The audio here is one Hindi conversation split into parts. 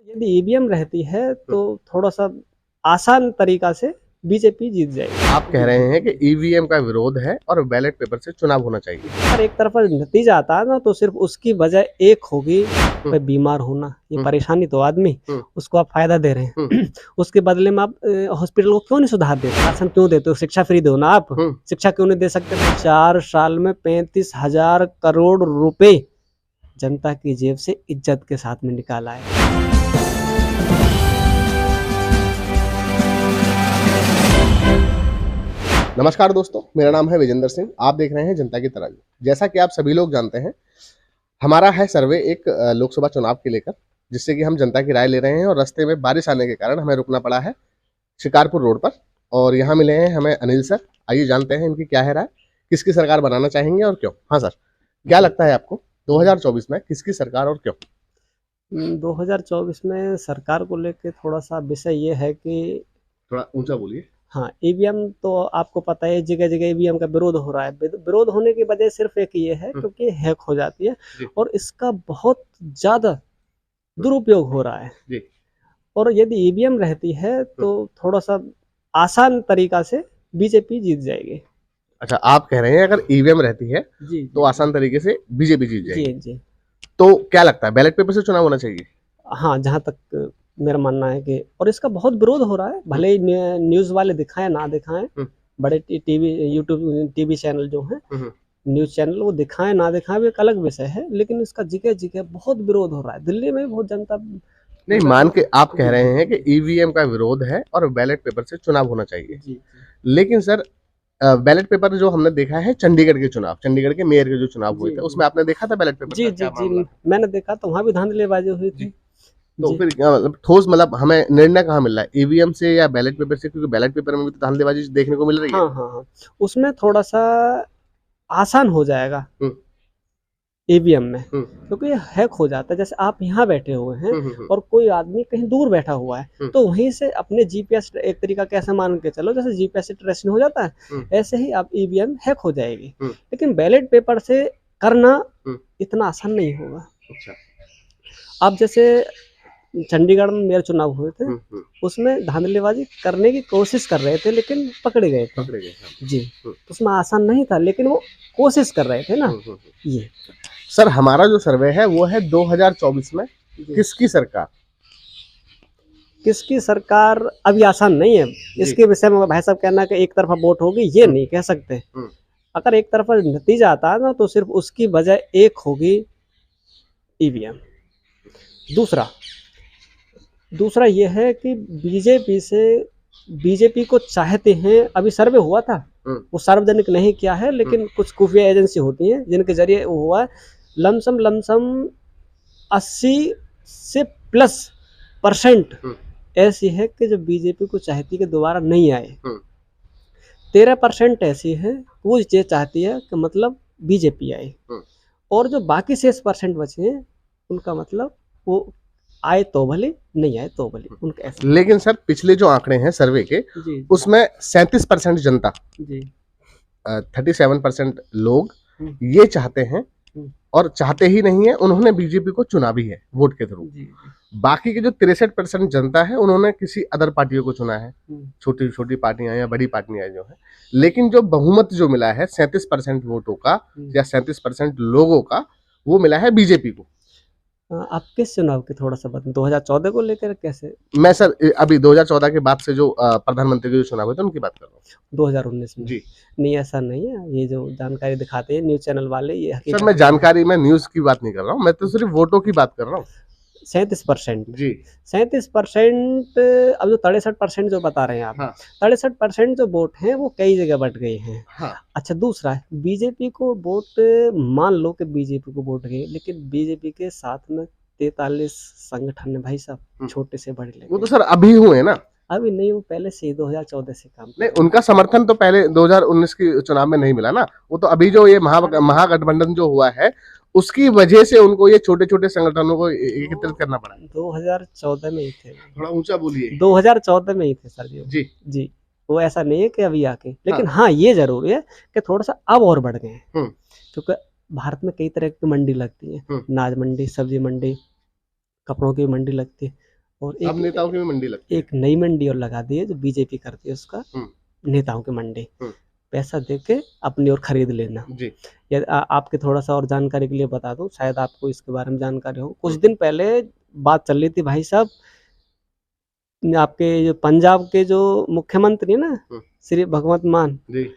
यदि ईवीएम रहती है तो थोड़ा सा आसान तरीका से बीजेपी जीत जाएगी। आप कह रहे हैं कि ईवीएम का विरोध है और बैलेट पेपर से चुनाव होना चाहिए। अगर एक तरफा नतीजा आता है ना तो सिर्फ उसकी वजह एक होगी, कोई बीमार होना। ये परेशानी तो आदमी, उसको आप फायदा दे रहे हैं उसके बदले में आप हॉस्पिटल को क्यों नहीं सुधार देते, राशन क्यों देते हो, शिक्षा फ्री दो ना आप। शिक्षा क्यों नहीं दे सकते? 4 साल में 35,000 करोड़ रुपए जनता की जेब से इज्जत के साथ में निकाला है। नमस्कार दोस्तों, मेरा नाम है विजेंद्र सिंह। आप देख रहे हैं जनता की तराजू। जैसा कि आप सभी लोग जानते हैं, हमारा है सर्वे एक लोकसभा चुनाव के लेकर, जिससे कि हम जनता की राय ले रहे हैं। और रास्ते में बारिश आने के कारण हमें रुकना पड़ा है शिकारपुर रोड पर, और यहाँ मिले हैं हमें अनिल सर। आइए जानते हैं इनकी क्या है राय, किसकी सरकार बनाना चाहेंगे और क्यों। हाँ सर, क्या लगता है आपको 2024 में किसकी सरकार और क्यों? 2024 में सरकार को लेके थोड़ा सा विषय ये है कि थोड़ा ऊंचा बोलिए। हाँ, ईवीएम तो आपको पता है जगह जगह ईवीएम का विरोध हो रहा है। विरोध होने की वजह सिर्फ एक ये है क्योंकि हैक हो जाती है और इसका बहुत ज़्यादा दुरुपयोग हो रहा है जी। और यदि ईवीएम रहती है तो थोड़ा सा आसान तरीका से बीजेपी जीत जाएगी। अच्छा, आप कह रहे हैं अगर ईवीएम रहती है जी तो आसान तरीके से बीजेपी जीत जाएगी। जी जी। तो क्या लगता है, बैलेट पेपर से चुनाव होना चाहिए? हाँ, जहाँ तक मेरा मानना है कि, और इसका बहुत विरोध हो रहा है, भले ही न्यूज़ वाले दिखाएं ना दिखाएं, बड़े टीवी यूट्यूब टीवी चैनल जो हैं, न्यूज़ चैनल, वो दिखाएं ना दिखाएं वो एक अलग विषय है, लेकिन इसका जगह जगह बहुत विरोध हो रहा है। दिल्ली में बहुत जनता नहीं मान के आप कह रहे हैं कि ईवीएम का विरोध है और बैलेट पेपर से चुनाव होना चाहिए जी। लेकिन सर, बैलेट पेपर जो हमने देखा है चंडीगढ़ के चुनाव, चंडीगढ़ के मेयर के जो चुनाव हुए थे, उसमें आपने देखा था बैलेट पेपर? जी जी जी, मैंने देखा तो वहाँ भी धांधलीबाजी हुई थी। तो फिर मतलब ठोस, मतलब हमें निर्णय कहाँ मिल रहा है, ईवीएम से या बैलेट पेपर से? क्योंकि बैलेट पेपर में भी तो धांधलीबाजी देखने को मिल रही है। हाँ हाँ हाँ, उसमें थोड़ा सा आसान हो जाएगा ईवीएम में, क्योंकि ये हैक हो जाता है। जैसे आप यहाँ बैठे हुए हैं और कोई आदमी कहीं दूर बैठा हुआ है, तो वहीं से अपने जीपीएस, एक तरीका कैसे मान के चलो जैसे जीपीएस से ट्रेसिंग हो जाता है, ऐसे ही आप ईवीएम हैक हो जाएगी। लेकिन बैलेट पेपर से करना इतना आसान नहीं होगा। अच्छा। आप जैसे चंडीगढ़ में मेयर चुनाव हुए थे, उसमें धांधलीबाजी करने की कोशिश कर रहे थे लेकिन पकड़े गए थे जी। उसमें आसान नहीं था, लेकिन वो कोशिश कर रहे थे ना। ये सर, हमारा जो सर्वे है वो है 2024 में किसकी सरकार अभी आसान नहीं है। इसके विषय में भाई साहब कहना कि एक तरफा वोट होगी, ये नहीं कह सकते। अगर एक तरफा नतीजा आता है ना तो सिर्फ उसकी वजह एक होगी, ईवीएम। दूसरा ये है कि बीजेपी को चाहते हैं। अभी सर्वे हुआ था, वो सार्वजनिक नहीं किया है, लेकिन कुछ खुफिया एजेंसी होती हैं जिनके जरिए वो हुआ है। लमसम 80 से +% ऐसी है कि जो बीजेपी को चाहती है कि दोबारा नहीं आए। 13% ऐसी है वो ये चाहती है कि मतलब बीजेपी आए, और जो बाकी 6% बचे हैं उनका मतलब वो आए तो भले, नहीं आए तो भले, उनका ऐसा। लेकिन सर, पिछले जो आंकड़े हैं सर्वे के, उसमें 37% जनता जी, 37% लोग ये चाहते हैं, और चाहते ही नहीं है, उन्होंने बीजेपी को चुना भी है वोट के थ्रू। बाकी के जो 63% जनता है, उन्होंने किसी अदर पार्टियों को चुना है, छोटी छोटी पार्टियां या बड़ी पार्टियां जो है। लेकिन जो बहुमत जो मिला है 37% वोटों का या 37% लोगों का, वो मिला है बीजेपी को। आप किस चुनाव के थोड़ा सा बता, 2014 को लेकर कैसे? मैं सर अभी 2014 के बाद से जो प्रधानमंत्री के जो चुनाव हुए थे उनकी बात कर रहा हूँ। 2019 में जी नहीं, ऐसा नहीं है। ये जो जानकारी दिखाते हैं न्यूज चैनल वाले, ये सर, मैं जानकारी में न्यूज की बात नहीं कर रहा हूँ, मैं तो सिर्फ वोटों की बात कर रहा हूँ। 37% जी, 37%। अब जो 63% जो बता रहे हैं आप, हाँ। 63% जो वोट हैं वो कई जगह बट गए हैं। हाँ। अच्छा, दूसरा है बीजेपी को वोट, मान लो कि बीजेपी को वोट गए, लेकिन बीजेपी के साथ में 43 संगठन है भाई साहब, छोटे से बड़े लेके। वो तो सर अभी हुए ना, अभी नहीं, वो पहले से 2014 से काम नहीं। उनका समर्थन तो पहले 2019 के चुनाव में नहीं मिला ना, वो तो अभी जो ये महागठबंधन जो हुआ है उसकी वजह से उनको ये छोटे छोटे संगठनों को एकत्रित करना पड़ा। 2014 में ही थे। थोड़ा ऊंचा बोलिए। 2014 में ही थे सर जी जी। वो ऐसा नहीं है कि अभी आके, लेकिन हाँ ये जरूर है कि थोड़ा सा अब और बढ़ गए हैं, क्योंकि भारत में कई तरह की मंडी लगती है, अनाज मंडी, सब्जी मंडी, कपड़ों की मंडी लगती है। और अब नेताओं की भी मंडी लगती है। एक नई मंडी और लगा दी है जो बीजेपी करती है, उसका नेताओं की मंडी। पैसा देके अपनी ओर खरीद लेना जी। आपके थोड़ा सा और जानकारी के लिए बता दूं, शायद आपको इसके बारे में जानकारी हो। कुछ दिन पहले बात चल रही थी भाई साहब, आपके जो पंजाब के जो मुख्यमंत्री ना श्री भगवंत मान जी,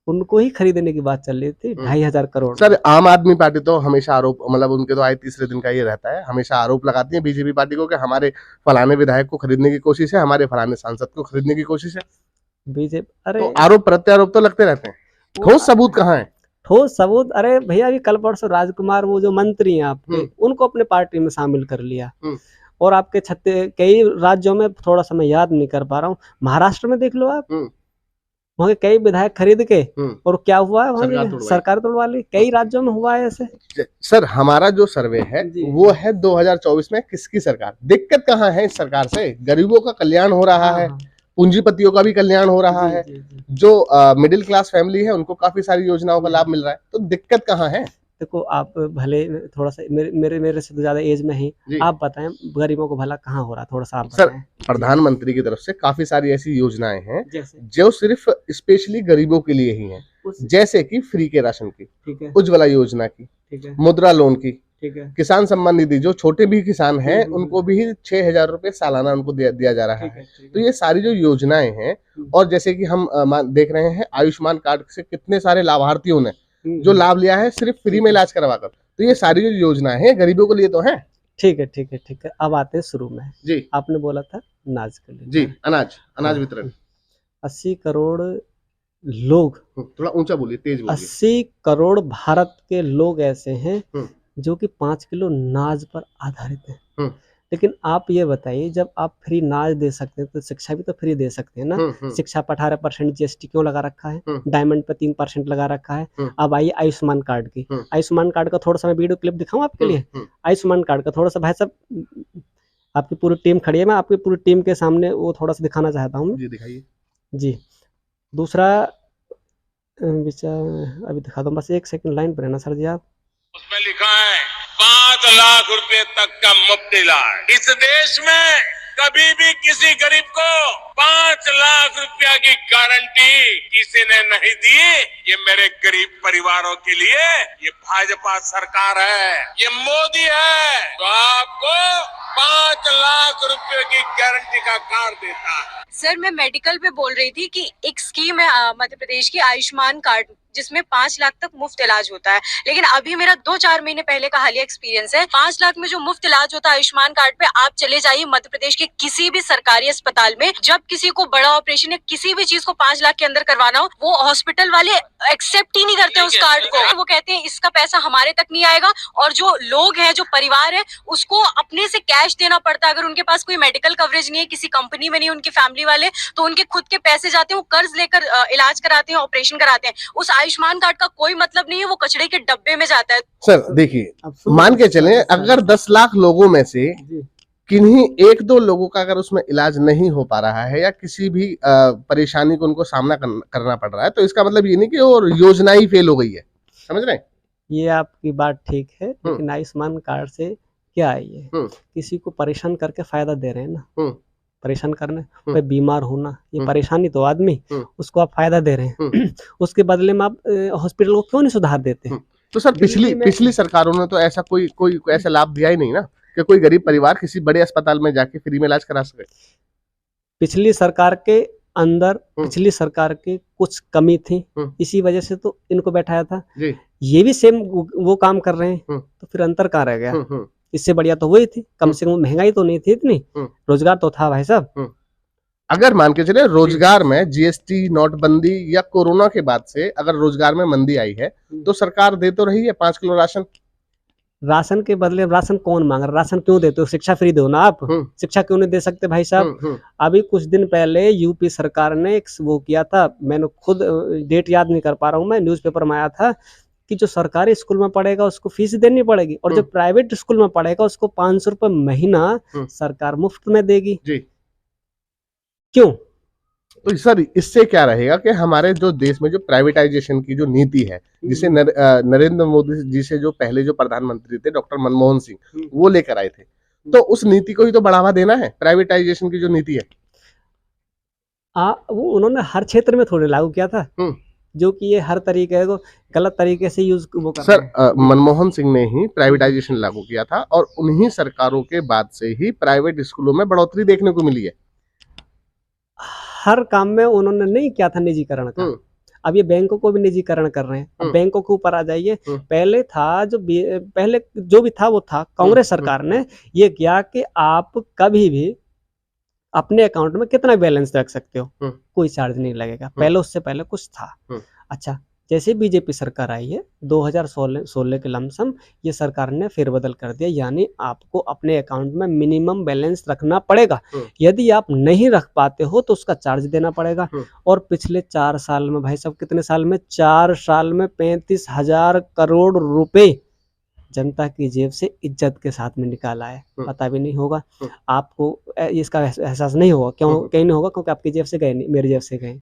उनको ही खरीदने की बात चल रही थी 2,500 करोड़। सर आम आदमी पार्टी तो हमेशा आरोप, मतलब उनके तो आए तीसरे दिन का ये रहता है, हमेशा आरोप लगाती है बीजेपी पार्टी को कि हमारे फलाने विधायक को खरीदने की कोशिश है, हमारे फलाने सांसद को खरीदने की कोशिश है। बीजेपी अरे तो आरोप प्रत्यारोप तो लगते रहते हैं, ठोस सबूत कहाँ है? ठोस सबूत, अरे भैया अभी कल परसों राजकुमार वो जो मंत्री हैं आपके, उनको अपने पार्टी में शामिल कर लिया। और आपके कई राज्यों में, थोड़ा सा मैं याद नहीं कर पा रहा हूँ, महाराष्ट्र में देख लो आप, वहाँ के कई विधायक खरीद के और क्या हुआ है, सरकार तोड़वा ली। कई राज्यों में हुआ है ऐसे। सर हमारा जो सर्वे है वो है 2024 में किसकी सरकार, दिक्कत कहाँ है इस सरकार से? गरीबों का कल्याण हो रहा है, पूंजीपतियों का भी कल्याण हो रहा है, जो मिडिल क्लास फैमिली है उनको काफी सारी योजनाओं का लाभ मिल रहा है, तो दिक्कत कहाँ है? देखो आप भले थोड़ा सा मेरे से तो ज्यादा एज में ही, आप बताएं गरीबों को भला कहाँ हो रहा, थोड़ा सा आप सर प्रधानमंत्री की तरफ से काफी सारी ऐसी योजनाएं हैं जो सिर्फ स्पेशली गरीबों के लिए ही हैं, जैसे कि फ्री के राशन की, उज्ज्वला योजना की, मुद्रा लोन की, किसान सम्मान निधि, जो छोटे भी किसान हैं उनको भी 6,000 रुपए सालाना उनको दिया जा रहा है। तो ये सारी जो योजनाएं हैं, और जैसे कि हम देख रहे हैं आयुष्मान कार्ड से कितने सारे लाभार्थियों ने जो लाभ लिया है सिर्फ फ्री में इलाज करवाकर, तो ये सारी जो योजनाएं हैं गरीबों के लिए तो है। ठीक है। अब आते हैं शुरू में जी, आपने बोला था अनाज के लिए जी, अनाज वितरण 80 करोड़ लोग, थोड़ा ऊंचा बोलिए, तेज बोलिए। 80 करोड़ भारत के लोग ऐसे हैं जो कि 5 किलो अनाज पर आधारित हैं। लेकिन आप ये बताइए, जब आप फ्री अनाज दे सकते हैं तो शिक्षा भी तो फ्री दे सकते हैं ना। शिक्षा पर 18% जीएसटी क्यों लगा रखा है? डायमंड पे 3% लगा रखा है। अब आइए आयुष्मान कार्ड की, आयुष्मान कार्ड का थोड़ा सा मैं वीडियो क्लिप दिखाऊं आपके लिए। आयुष्मान कार्ड का थोड़ा सा भाई साहब, आपकी पूरी टीम खड़ी है, मैं आपकी पूरी टीम के सामने वो थोड़ा सा दिखाना चाहता हूँ जी। दिखाइए जी। दूसरा विचार अभी दिखा दो, बस 1 सेकंड लाइन पर रहना सर जी आप। उसमें लिखा है 5 लाख रुपए तक का मुफ्त इलाज। इस देश में कभी भी किसी गरीब को 5 लाख रुपया की गारंटी किसी ने नहीं दी। ये मेरे गरीब परिवारों के लिए ये भाजपा सरकार है, ये मोदी है, तो आपको 5 लाख रुपए की गारंटी का कार्ड देता है। सर मैं मेडिकल पे बोल रही थी कि एक स्कीम है मध्य प्रदेश की आयुष्मान कार्ड, जिसमें 5 लाख तक मुफ्त इलाज होता है। लेकिन अभी मेरा 2-4 महीने पहले का हालिया एक्सपीरियंस है, 5 लाख में जो मुफ्त इलाज होता है आयुष्मान कार्ड पे, आप चले जाइए मध्य प्रदेश के किसी भी सरकारी अस्पताल में, जब किसी को बड़ा ऑपरेशन या किसी भी चीज को 5 लाख के अंदर करवाना हो, वो हॉस्पिटल वाले एक्सेप्ट ही नहीं करते उस कार्ड को। वो कहते हैं इसका पैसा हमारे तक नहीं आएगा, और जो लोग हैं, जो परिवार है, उसको अपने से कैश देना पड़ता है। अगर उनके पास कोई मेडिकल कवरेज नहीं है, किसी कंपनी में नहीं, उनकी फैमिली वाले, तो उनके खुद के पैसे जाते हैं, वो कर्ज लेकर इलाज कराते हैं, ऑपरेशन कराते हैं। उस आयुष्मान कार्ड का कोई मतलब नहीं है, वो कचड़े के डब्बे में जाता है। सर देखिए, मान के चलें अगर 10 लाख लोगों में से किन्हीं 1-2 लोगों का अगर उसमें इलाज नहीं हो पा रहा है, या किसी भी परेशानी को उनको सामना करना पड़ रहा है, तो इसका मतलब ये नहीं कि वो योजना ही फेल हो गई है। समझ रहे हैं? ये आपकी बात ठीक है, लेकिन आयुष्मान कार्ड से क्या है, ये किसी को परेशान करके फायदा दे रहे हैं ना। परेशान करने, भाई बीमार होना, ये परेशानी तो आदमी, उसको आप फायदा दे रहे हैं। उसके बदले में आप हॉस्पिटल को क्यों नहीं सुधार देते? तो सर पिछली सरकारों ने तो ऐसा कोई ऐसा लाभ दिया ही नहीं ना कि कोई गरीब परिवार किसी बड़े अस्पताल में जाके फ्री में इलाज करा सके। पिछली सरकार के अंदर पिछली सरकार की कुछ कमी थी, इसी वजह से तो इनको बैठाया था। ये भी सेम वो काम कर रहे हैं, तो फिर अंतर कहाँ रह गया? इससे बढ़िया तो वही थी, कम से कम महंगाई तो नहीं थी इतनी, रोजगार तो था भाई साहब। अगर मान के चले रोजगार में जीएसटी, नोटबंदी या कोरोना के बाद से अगर रोजगार में मंदी आई है, तो सरकार दे तो रही है 5 किलो राशन के बदले राशन कौन मांग रहा? राशन क्यों देते हो? शिक्षा फ्री दो ना आप, शिक्षा क्यों नहीं दे सकते भाई साहब? अभी कुछ दिन पहले यूपी सरकार ने वो किया था, मैंने खुद डेट याद नहीं कर पा रहा हूँ, मैं न्यूज़पेपर में आया था कि जो सरकारी स्कूल में पढ़ेगा उसको फीस देनी पड़ेगी, और जो प्राइवेट स्कूल में पढ़ेगा उसको 500 रुपए महीना सरकार मुफ्त में देगी। क्यों? तो सर इससे क्या रहेगा कि हमारे जो देश में जो प्राइवेटाइजेशन की जो नीति है, जिसे नरेंद्र मोदी जी से जो पहले जो प्रधानमंत्री थे डॉक्टर मनमोहन सिंह, वो लेकर आए थे, तो उस नीति को ही तो बढ़ावा देना है, प्राइवेटाइजेशन की जो नीति है। वो उन्होंने हर क्षेत्र में थोड़े लागू किया था, जो कि ये हर तरीके को गलत तरीके से यूज वो कर सर मनमोहन सिंह ने ही प्राइवेटाइजेशन लागू किया था और उन्हीं सरकारों के बाद से ही प्राइवेट स्कूलों में बढ़ोतरी देखने को मिली है। हर काम में उन्होंने नहीं किया था निजीकरण का। अब ये बैंकों को भी निजीकरण कर रहे हैं। अब बैंकों के ऊपर आ जाइए, पहले था पहले जो भी था वो था, कांग्रेस सरकार ने ये किया कि आप कभी भी अपने अकाउंट में कितना बैलेंस रख सकते हो, कोई चार्ज नहीं लगेगा। पहले उससे पहले कुछ था। अच्छा, जैसे बीजेपी सरकार आई है 2016 के लमसम ये सरकार ने फेरबदल कर दिया, यानी आपको अपने अकाउंट में मिनिमम बैलेंस रखना पड़ेगा। यदि आप नहीं रख पाते हो तो उसका चार्ज देना पड़ेगा। और पिछले 4 साल में भाई साहब, कितने साल में, 4 साल में 35,000 करोड़ रुपए जनता की जेब से इज्जत के साथ में निकाला है। पता भी नहीं होगा आपको, इसका एहसास नहीं होगा। क्यों कहीं नहीं होगा? क्योंकि आपकी जेब से गए नहीं, मेरी जेब से गए।